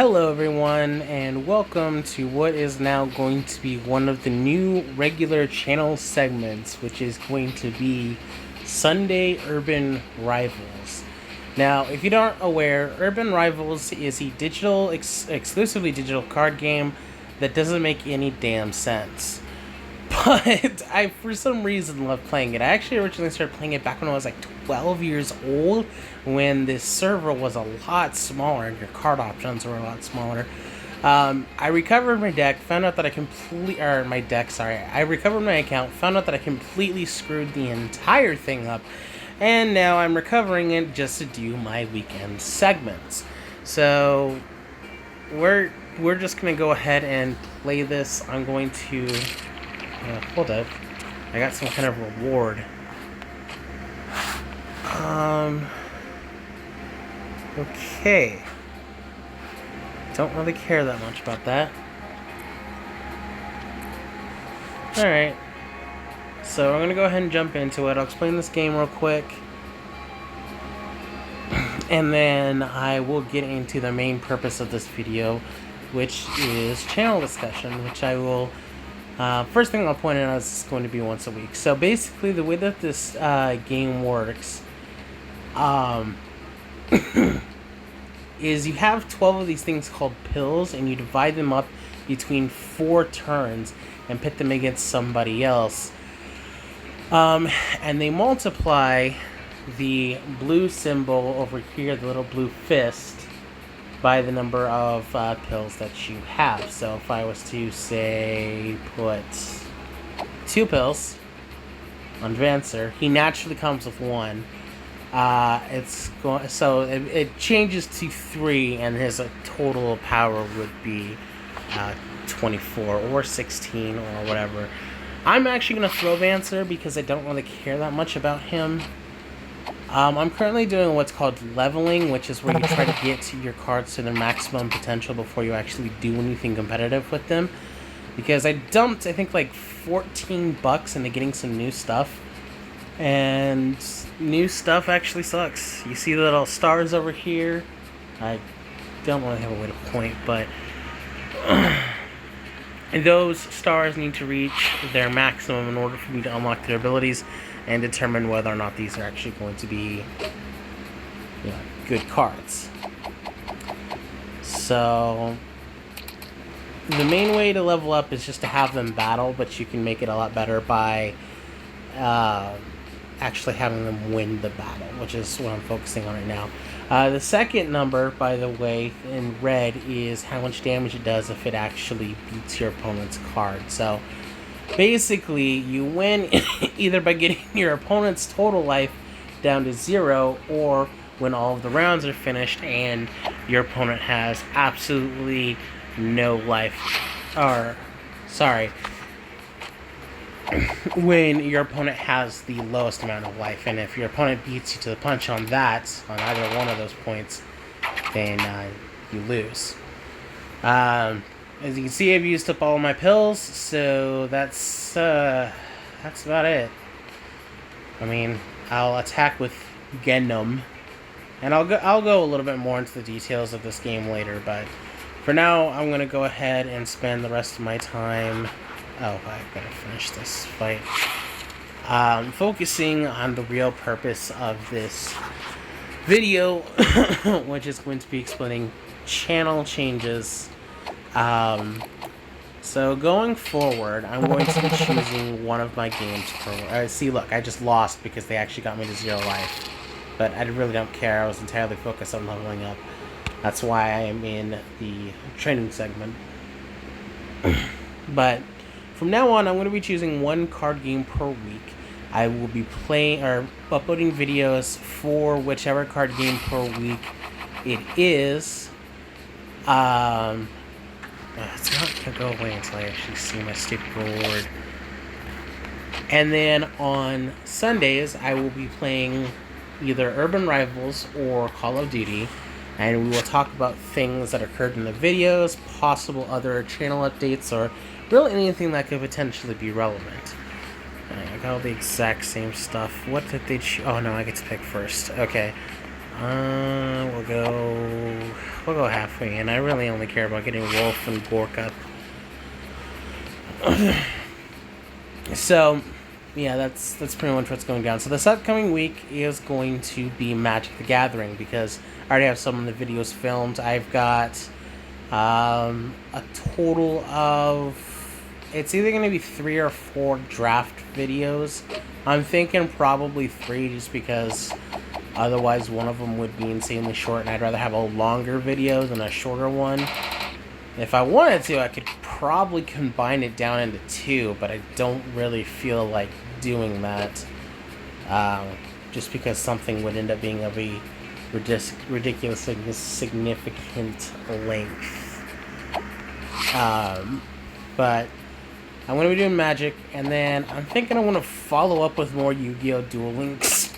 Hello everyone, and welcome to what is now going to be one of the new regular channel segments, which is going to be Sunday Urban Rivals. Now, if you aren't aware, Urban Rivals is a exclusively digital card game that doesn't make any damn sense. But I, for some reason, love playing it. I actually originally started playing it back when I was like 12 years old, when this server was a lot smaller and your card options were a lot smaller. I recovered my deck, found out that I recovered my account, found out that I completely screwed the entire thing up, and now I'm recovering it just to do my weekend segments. So, we're just gonna go ahead and play this. I'm going to... hold up. I got some kind of reward. Okay. Don't really care that much about that. Alright. So I'm gonna go ahead and jump into it. I'll explain this game real quick. And then I will get into the main purpose of this video, which is channel discussion, which I will... first thing I'll point out is it's going to be once a week. So basically, the way that this game works is you have 12 of these things called pills, and you divide them up between 4 turns and pit them against somebody else. And they multiply the blue symbol over here, the little blue fist, by the number of pills that you have. So if I was to say put 2 pills on Vancer, he naturally comes with 1. It changes to 3, and his total power would be 24 or 16 or whatever. I'm actually gonna throw Vancer because I don't really care that much about him. I'm currently doing what's called leveling, which is where you try to get your cards to their maximum potential before you actually do anything competitive with them. Because I dumped, I think, like $14 into getting some new stuff. And new stuff actually sucks. You see the little stars over here? I don't really have a way to point, but... and those stars need to reach their maximum in order for me to unlock their abilities and determine whether or not these are actually going to be, good cards. So, the main way to level up is just to have them battle, but you can make it a lot better by actually having them win the battle, which is what I'm focusing on right now. The second number, by the way, in red, is how much damage it does if it actually beats your opponent's card. So, basically, you win either by getting your opponent's total life down to 0, or when all of the rounds are finished and your opponent has absolutely no life. When your opponent has the lowest amount of life, and if your opponent beats you to the punch on either one of those points, then you lose. As you can see, I've used up all my pills, so that's about it. I mean, I'll attack with Genom, and I'll go a little bit more into the details of this game later, but for now, I'm gonna go ahead and spend the rest of my time... Oh, I gotta finish this fight. Focusing on the real purpose of this video, which is going to be explaining channel changes. So going forward, I'm going to be choosing one of my games per... see, look, I just lost because they actually got me to 0 life. But I really don't care. I was entirely focused on leveling up. That's why I am in the training segment. But from now on, I'm going to be choosing one card game per week. I will be uploading videos for whichever card game per week it is. It's not going to go away until I actually see my stupid reward. And then on Sundays, I will be playing either Urban Rivals or Call of Duty. And we will talk about things that occurred in the videos, possible other channel updates, or really anything that could potentially be relevant. I got all the exact same stuff. What did they choose? Oh no, I get to pick first. Okay. We'll go halfway in. I really only care about getting Wolf and Gorka. So, yeah, that's pretty much what's going down. So this upcoming week is going to be Magic the Gathering because I already have some of the videos filmed. I've got a total of, it's either going to be 3 or 4 draft videos. I'm thinking probably 3 just because otherwise one of them would be insanely short, and I'd rather have a longer video than a shorter one. If I wanted to, I could probably combine it down into 2, but I don't really feel like doing that. Just because something would end up being of a ridiculously significant length. But I'm going to be doing Magic, and then I'm thinking I want to follow up with more Yu-Gi-Oh! Duel Links.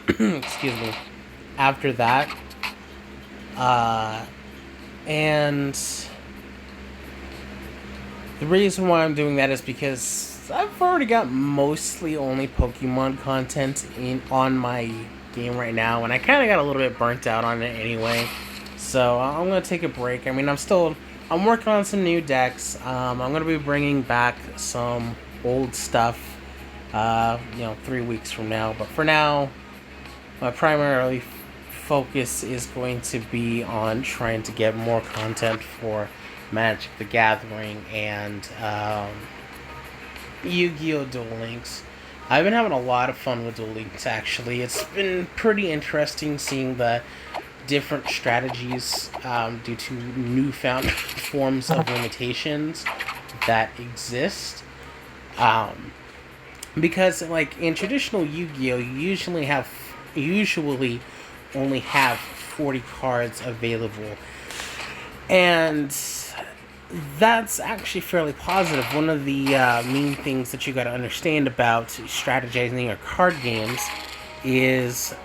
Excuse me. After that. And the reason why I'm doing that is because I've already got mostly only Pokemon content on my game right now, and I kind of got a little bit burnt out on it anyway. So I'm going to take a break. I mean, I'm working on some new decks. I'm going to be bringing back some old stuff, 3 weeks from now. But for now, my primary focus is going to be on trying to get more content for Magic the Gathering and Yu-Gi-Oh! Duel Links. I've been having a lot of fun with Duel Links, actually. It's been pretty interesting seeing the different strategies due to newfound forms of limitations that exist. Because, like, in traditional Yu-Gi-Oh! You usually only have 40 cards available. And that's actually fairly positive. One of the main things that you got to understand about strategizing your card games is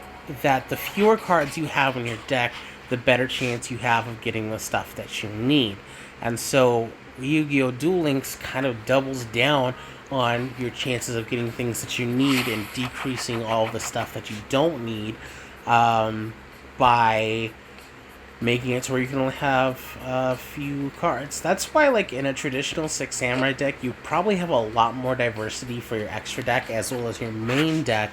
that the fewer cards you have in your deck, the better chance you have of getting the stuff that you need. And so Yu-Gi-Oh! Duel Links kind of doubles down on your chances of getting things that you need and decreasing all the stuff that you don't need by making it to where you can only have a few cards. That's why, like, in a traditional Six Samurai deck, you probably have a lot more diversity for your extra deck as well as your main deck.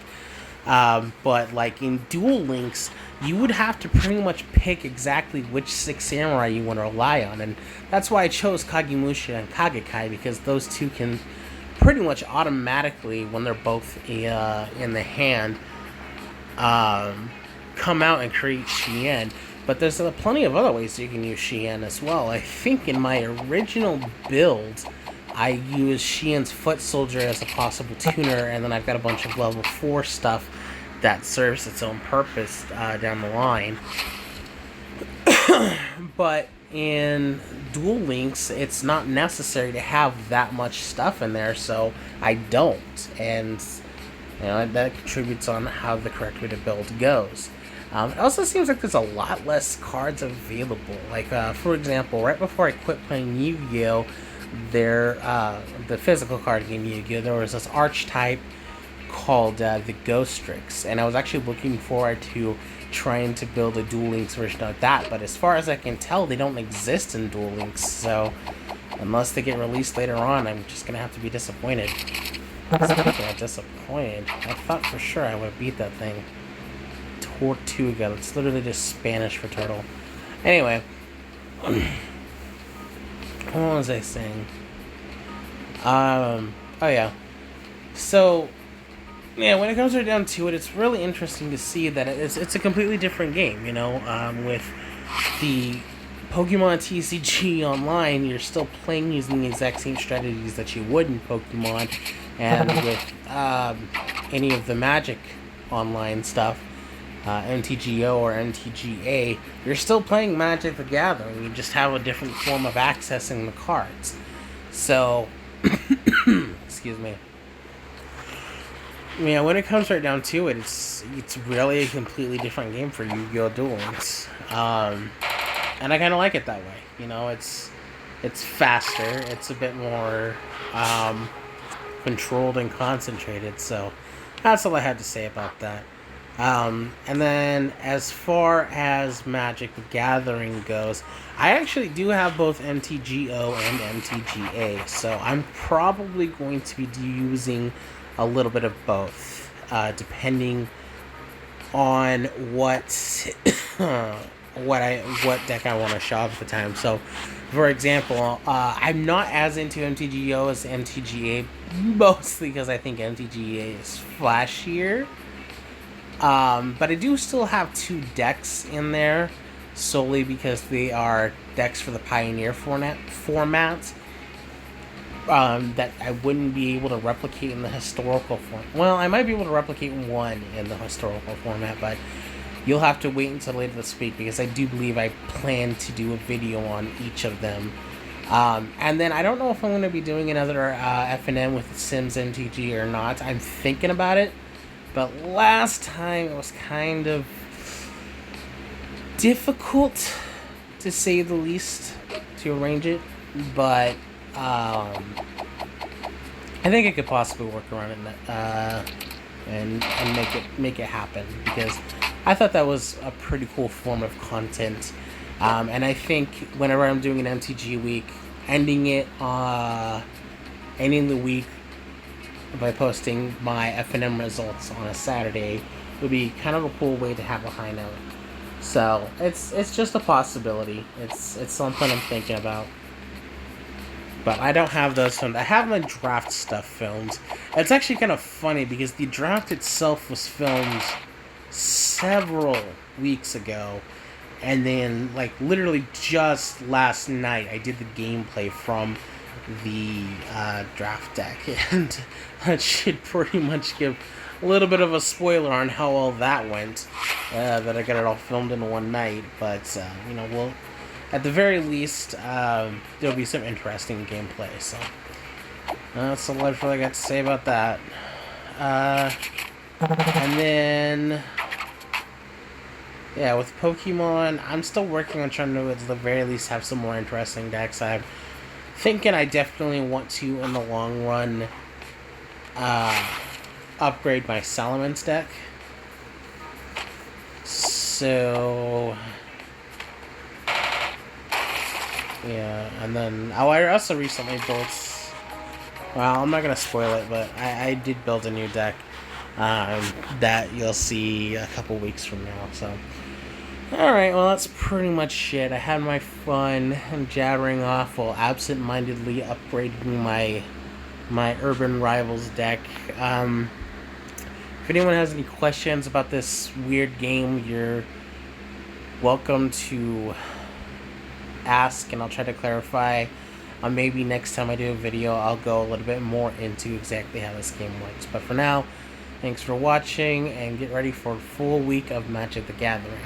But, like, in Duel Links, you would have to pretty much pick exactly which Six Samurai you want to rely on. And that's why I chose Kagemusha and Kagekai, because those two can pretty much automatically, when they're both in the hand, come out and create Shien. But there's plenty of other ways you can use Shien as well. I think in my original build, I used Shien's Foot Soldier as a possible tuner, and then I've got a bunch of level 4 stuff that serves its own purpose down the line. But in Duel Links, it's not necessary to have that much stuff in there, so I don't. And that contributes on how the correct way to build goes. It also seems like there's a lot less cards available. Like, for example, right before I quit playing Yu-Gi-Oh!, the physical card game Yu-Gi-Oh!, there was this archetype called the Ghostrix, and I was actually looking forward to trying to build a Duel Links version of that, but as far as I can tell, they don't exist in Duel Links, so unless they get released later on, I'm just going to have to be disappointed. Speaking of disappointed, I thought for sure I would have beat that thing. Tortuga. It's literally just Spanish for turtle. Anyway. What was I saying? Oh yeah. So, yeah, when it comes right down to it, it's really interesting to see that it's a completely different game, with the Pokemon TCG Online, you're still playing using the exact same strategies that you would in Pokemon, and with any of the Magic Online stuff, MTGO or MTGA, you're still playing Magic the Gathering. You just have a different form of accessing the cards. So, excuse me. Yeah, when it comes right down to it, it's really a completely different game for Yu-Gi-Oh! Duel Links. And I kind of like it that way. It's faster. It's a bit more controlled and concentrated. So that's all I had to say about that. And then as far as Magic the Gathering goes, I actually do have both MTGO and MTGA, so I'm probably going to be using a little bit of both, depending on what what deck I want to show up at the time. So, for example, I'm not as into MTGO as MTGA, mostly because I think MTGA is flashier. But I do still have two decks in there, solely because they are decks for the Pioneer format. That I wouldn't be able to replicate in the historical form. Well, I might be able to replicate one in the historical format, but you'll have to wait until later this week because I do believe I plan to do a video on each of them. And then I don't know if I'm going to be doing another FNM with Sims MTG or not. I'm thinking about it, but last time it was kind of difficult, to say the least, to arrange it, but I think I could possibly work around it and make it happen, because I thought that was a pretty cool form of content. And I think whenever I'm doing an MTG week, ending the week by posting my FNM results on a Saturday would be kind of a cool way to have a high note. So it's just a possibility. It's something I'm thinking about. But I don't have those filmed. I have my draft stuff filmed. It's actually kind of funny because the draft itself was filmed several weeks ago. And then, like, literally just last night, I did the gameplay from the draft deck. And that should pretty much give a little bit of a spoiler on how all that went. That I got it all filmed in one night. But, we'll... At the very least, there'll be some interesting gameplay, so that's all I've really got to say about that. And then, yeah, with Pokemon, I'm still working on trying to, at the very least, have some more interesting decks. I'm thinking I definitely want to, in the long run, upgrade my Salamence deck. So... yeah, and then I also recently built... Well, I'm not going to spoil it, but I did build a new deck that you'll see a couple weeks from now, so... Alright, well, that's pretty much it. I had my fun and jabbering off while absent-mindedly upgrading my Urban Rivals deck. If anyone has any questions about this weird game, you're welcome to ask, and I'll try to clarify. Maybe next time I do a video, I'll go a little bit more into exactly how this game works. But for now, thanks for watching, and get ready for a full week of Magic the Gathering.